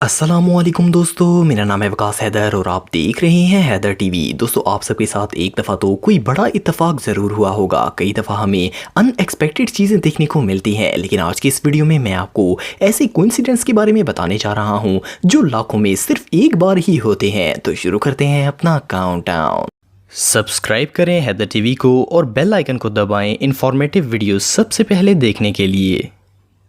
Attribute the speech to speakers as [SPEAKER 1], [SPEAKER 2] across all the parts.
[SPEAKER 1] अस्सलामुअलैकुम दोस्तों, मेरा नाम है वकास हैदर और आप देख रहे हैं हैदर टीवी। दोस्तों, आप सबके साथ एक दफ़ा तो कोई बड़ा इत्तेफाक ज़रूर हुआ होगा। कई दफ़ा हमें अनएक्सपेक्टेड चीज़ें देखने को मिलती हैं, लेकिन आज की इस वीडियो में मैं आपको ऐसे कोइंसिडेंस के बारे में बताने जा रहा हूँ जो लाखों में सिर्फ एक बार ही होते हैं। तो शुरू करते हैं अपना काउंटडाउन। सब्सक्राइब करें हैदर टीवी को और बेल आइकन को दबाएं इंफॉर्मेटिव वीडियो सबसे पहले देखने के लिए।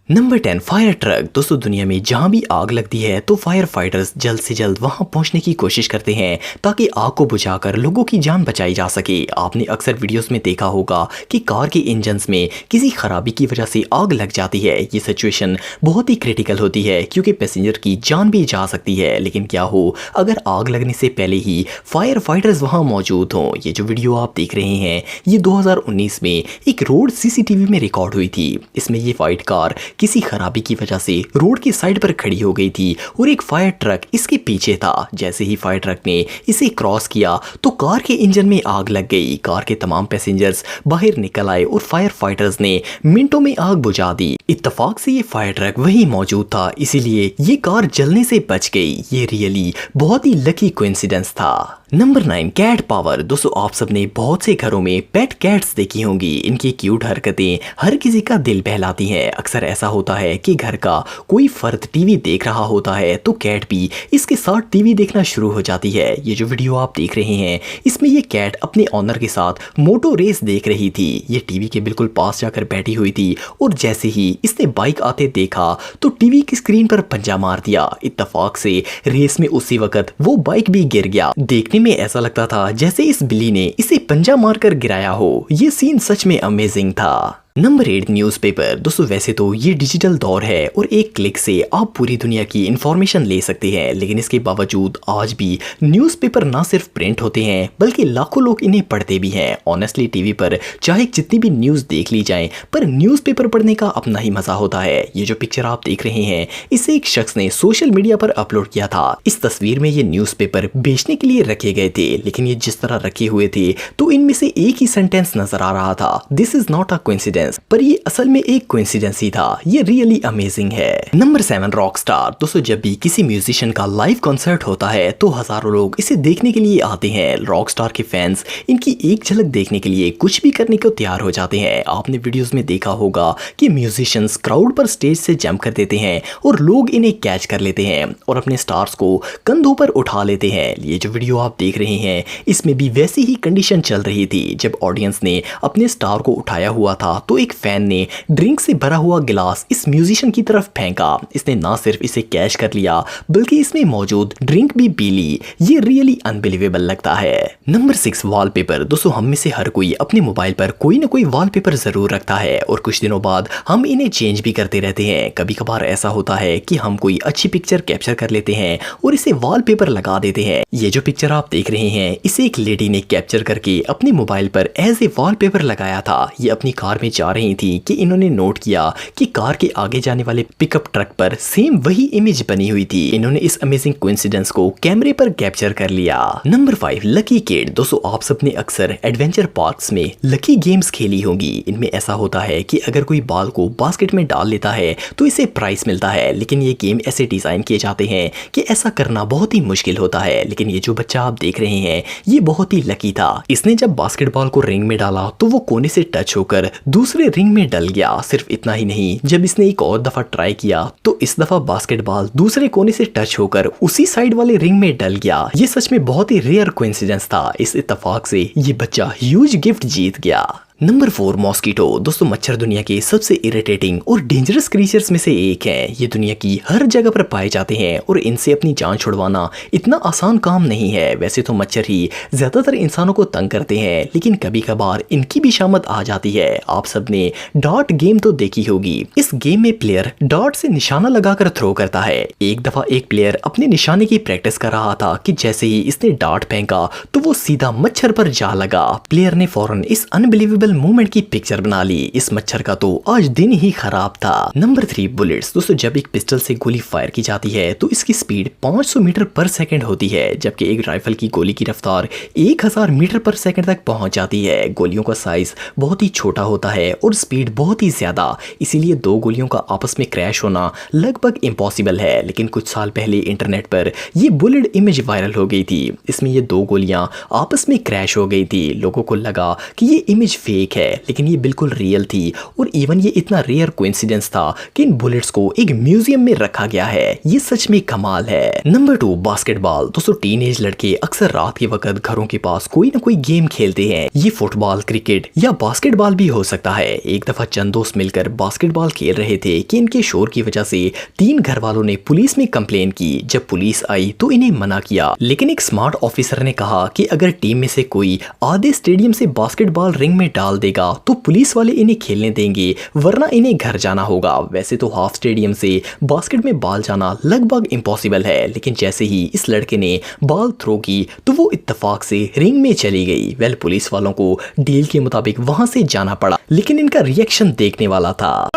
[SPEAKER 1] Number 10, fire truck. दोस्तों, दुनिया में जहाँ भी आग लगती है तो फायर फाइटर्स जल्द से जल्द वहाँ पहुँचने की कोशिश करते हैं ताकि आग को बुझाकर लोगों की जान बचाई जा सके। आपने अक्सर वीडियोस में देखा होगा कि कार के इंजन्स में किसी खराबी की वजह से आग लग जाती है। ये सिचुएशन बहुत ही क्रिटिकल होती है क्योंकि पैसेंजर की जान भी जा सकती है। लेकिन क्या हो अगर आग लगने से पहले ही फायर फाइटर्स वहाँ मौजूद हों। ये जो वीडियो आप देख रहे हैं ये 2019 में एक रोड सीसीटीवी में रिकॉर्ड हुई थी। इसमें ये फाइट कार किसी खराबी की वजह से रोड की साइड पर खड़ी हो गई थी और एक फायर ट्रक इसके पीछे था। जैसे ही फायर ट्रक ने इसे क्रॉस किया तो कार के इंजन में आग लग गई। कार के तमाम पैसेंजर्स बाहर निकल आए और फायर फाइटर्स ने मिनटों में आग बुझा दी। इत्तेफाक से ये फायर ट्रक वहीं मौजूद था, इसीलिए ये कार जलने से बच गई। ये रियली बहुत ही लकी कोइंसिडेंस था। Number 9, cat power. दोस्तों, आप सबने बहुत से घरों में पेट कैट्स देखी होंगी। इनकी क्यूट हरकतें हर किसी का दिल बहलाती हैं। अक्सर ऐसा होता है कि घर का कोई फर्द टीवी देख रहा होता है तो कैट भी इसके साथ टीवी देखना शुरू हो जाती है। ये जो वीडियो आप देख रहे हैं इसमें ये कैट अपने ऑनर के साथ मोटो रेस देख रही थी। ये टीवी के बिल्कुल पास जाकर बैठी हुई थी और जैसे ही इसने बाइक आते देखा तो टीवी की स्क्रीन पर पंजा मार दिया। इत्तेफाक से रेस में उसी वक्त वो बाइक भी गिर गया। देखने में ऐसा लगता था जैसे इस बिल्ली ने इसे पंजा मारकर गिराया हो। ये सीन सच में अमेजिंग था। Number 8, newspaper. दोस्तों, वैसे तो ये डिजिटल दौर है और एक क्लिक से आप पूरी दुनिया की इंफॉर्मेशन ले सकते हैं, लेकिन इसके बावजूद आज भी न्यूज़पेपर ना सिर्फ प्रिंट होते हैं बल्कि लाखों लोग इन्हें पढ़ते भी हैं। ऑनेस्टली टीवी पर चाहे जितनी भी न्यूज़ देख ली जाए पर न्यूज़पेपर पढ़ने का अपना ही मजा होता है। ये जो पिक्चर आप देख रहे हैं इसे एक शख्स ने सोशल मीडिया पर अपलोड किया था। इस तस्वीर में ये न्यूज़पेपर बेचने के लिए रखे गए थे, लेकिन ये जिस तरह रखे हुए थे तो इनमें से एक ही सेंटेंस नजर आ रहा था, this is not a coincidence. पर ये असल में एक कोइंसिडेंस ही था। ये रियली अमेजिंग है। Number 7, rock star. दोस्तों, जब भी किसी म्यूजिशियन का लाइव कॉन्सर्ट होता है तो हजारों लोग इसे देखने के लिए आते हैं। रॉक स्टार के फैंस इनकी एक झलक देखने के लिए कुछ भी करने को तैयार हो जाते हैं। आपने वीडियोस में देखा होगा कि म्यूजिशियंस क्राउड पर स्टेज से जंप कर देते हैं और लोग इन्हें कैच कर लेते हैं और अपने स्टार्स को कंधों पर उठा लेते हैं। ये जो वीडियो आप देख रहे हैं इसमें भी वैसी ही कंडीशन चल रही थी। जब ऑडियंस ने अपने स्टार को उठाया हुआ था तो एक फैन ने ड्रिंक से भरा हुआ गिलास इस म्यूजिशियन की तरफ फेंका। इसने ना सिर्फ इसे कैच कर लिया बल्कि इसमें मौजूद ड्रिंक भी पी ली। ये रियली अनबिलीवेबल लगता है। Number 6, wallpaper. दोस्तों, हम में से हर कोई अपने मोबाइल पर कोई ना कोई वॉलपेपर जरूर रखता है और कुछ दिनों बाद हम इन्हें चेंज भी करते रहते हैं। कभी कभार ऐसा होता है कि हम कोई अच्छी पिक्चर कैप्चर कर लेते हैं और इसे वॉलपेपर लगा देते हैं। ये जो पिक्चर आप देख रहे हैं इसे एक लेडी ने कैप्चर करके अपने मोबाइल पर एज ए वॉलपेपर लगाया था। ये अपनी कार में जा रही थी कि इन्होंने नोट किया कि कार के आगे जाने वाले पिकअप ट्रक पर सेम वही इमेज बनी हुई थी। इन्होंने इस अमेजिंग कोइंसिडेंस को कैमरे पर कैप्चर कर लिया। Number 5, lucky kid. दोस्तों, आप सबने अक्सर एडवेंचर पार्क्स में लकी गेम्स खेली होंगी। इनमें ऐसा होता है कि अगर कोई बॉल को बास्केट में डाल लेता है तो इसे प्राइस मिलता है, लेकिन ये गेम ऐसे डिजाइन किए जाते हैं कि ऐसा करना बहुत ही मुश्किल होता है। लेकिन ये जो बच्चा आप देख रहे हैं ये बहुत ही लकी था। इसने जब बास्केटबॉल को रिंग में डाला तो वो कोने से टच होकर दूसरे रिंग में डल गया। सिर्फ इतना ही नहीं, जब इसने एक और दफा ट्राई किया तो इस दफा बास्केटबॉल दूसरे कोने से टच होकर उसी साइड वाले रिंग में डल गया। ये सच में बहुत ही रेयर कोइंसिडेंस था। इस इत्तेफाक से ये बच्चा ह्यूज गिफ्ट जीत गया। Number 4, mosquito. दोस्तों, मच्छर दुनिया के सबसे इरिटेटिंग और डेंजरस क्रीचर्स में से एक है। ये दुनिया की हर जगह पर पाए जाते हैं और इनसे अपनी जान छुड़वाना इतना आसान काम नहीं है। वैसे तो मच्छर ही ज्यादातर इंसानों को तंग करते हैं, लेकिन कभी कभार इनकी भी शामत आ जाती है। आप सबने डॉट गेम तो देखी होगी। इस गेम में प्लेयर डॉट से निशाना लगाकर थ्रो करता है। एक दफा एक प्लेयर अपने निशाने की प्रैक्टिस कर रहा था कि जैसे ही इसने डॉट फेंका तो वो सीधा मच्छर पर जा लगा। प्लेयर ने फौरन इस अनबिलीवेबल रियल मूवमेंट की पिक्चर बना ली। इस मच्छर का तो आज दिन ही खराब था। Number 3 bullets. दोस्तों जब एक पिस्टल से गोली फायर की जाती है तो इसकी स्पीड 500 मीटर पर सेकंड होती है, जबकि एक राइफल की गोली की रफ्तार 1000 मीटर पर सेकंड तक पहुंच जाती है। गोलियों का साइज बहुत ही छोटा होता है और स्पीड बहुत ही ज्यादा, इसीलिए दो गोलियों का आपस में क्रैश होना लगभग इम्पॉसिबल है। लेकिन कुछ साल पहले इंटरनेट पर ये बुलेट इमेज वायरल हो गई थी। इसमें ये दो गोलियां आपस में क्रैश हो गई थी। लोगों को लगा कि ये इमेज फेक है, लेकिन ये बिल्कुल रियल थी। और इवन ये इतना रेयर कोइंसिडेंस था कि इन बुलेट्स को एक म्यूजियम में रखा गया है। ये सच में कमाल है। Number 2 basketball. दोस्तों टीनेज लड़के अक्सर रात के वक्त घरों के पास कोई ना कोई गेम खेलते हैं। ये फुटबॉल, क्रिकेट या बास्केटबॉल भी हो सकता है। एक दफा चंद दोस्त मिलकर बास्केटबॉल खेल रहे थे कि इनके शोर की वजह से 3 घर वालों ने पुलिस में कंप्लेन की। जब पुलिस आई तो इन्हें मना किया, लेकिन एक स्मार्ट ऑफिसर ने कहा कि अगर टीम में से कोई आधे स्टेडियम से बास्केटबॉल रिंग में डाल देगा तो पुलिस वाले इन्हें खेलने देंगे, वरना इन्हें घर जाना होगा। वैसे तो हाफ स्टेडियम से बास्केट में बॉल जाना लगभग इम्पॉसिबल है, लेकिन जैसे ही इस लड़के ने बॉल थ्रो की तो वो इत्तेफाक से रिंग में चली गई। वेल पुलिस वालों को डील के मुताबिक वहां से जाना पड़ा, लेकिन इनका रिएक्शन देखने वाला था।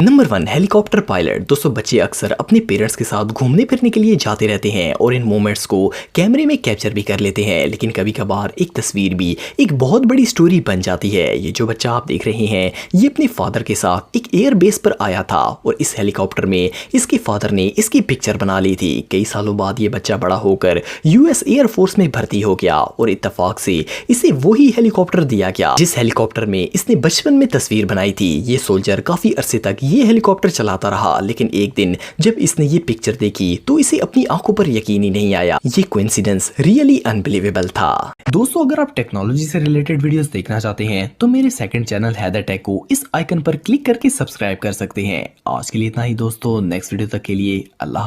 [SPEAKER 1] Number 1 helicopter pilot. दोस्तों बच्चे अक्सर अपने पेरेंट्स के साथ घूमने फिरने के लिए जाते रहते हैं और इन मोमेंट्स को कैमरे में कैप्चर भी कर लेते हैं, लेकिन कभी कभार एक तस्वीर भी एक बहुत बड़ी स्टोरी बन जाती है। ये जो बच्चा आप देख रहे हैं ये अपने फादर के साथ एक एयर बेस पर आया था और इस हेलीकॉप्टर में इसके फादर ने इसकी पिक्चर बना ली थी। कई सालों बाद ये बच्चा बड़ा होकर यूएस एयर फोर्स में भर्ती हो गया और इत्तेफाक से इसे वही हेलीकॉप्टर दिया गया जिस हेलीकॉप्टर में इसने बचपन में तस्वीर बनाई थी। ये सोल्जर काफी अरसे तक ये हेलीकॉप्टर चलाता रहा, लेकिन एक दिन जब इसने ये पिक्चर देखी तो इसे अपनी आंखों पर यकीन ही नहीं आया। ये कोइंसिडेंस रियली अनबिलीवेबल था। दोस्तों अगर आप टेक्नोलॉजी से रिलेटेड वीडियोस देखना चाहते हैं तो मेरे सेकंड चैनल हैदर टेक को इस आइकन पर क्लिक करके सब्सक्राइब कर सकते हैं। आज के लिए इतना ही दोस्तों, नेक्स्ट वीडियो तक के लिए अल्लाह।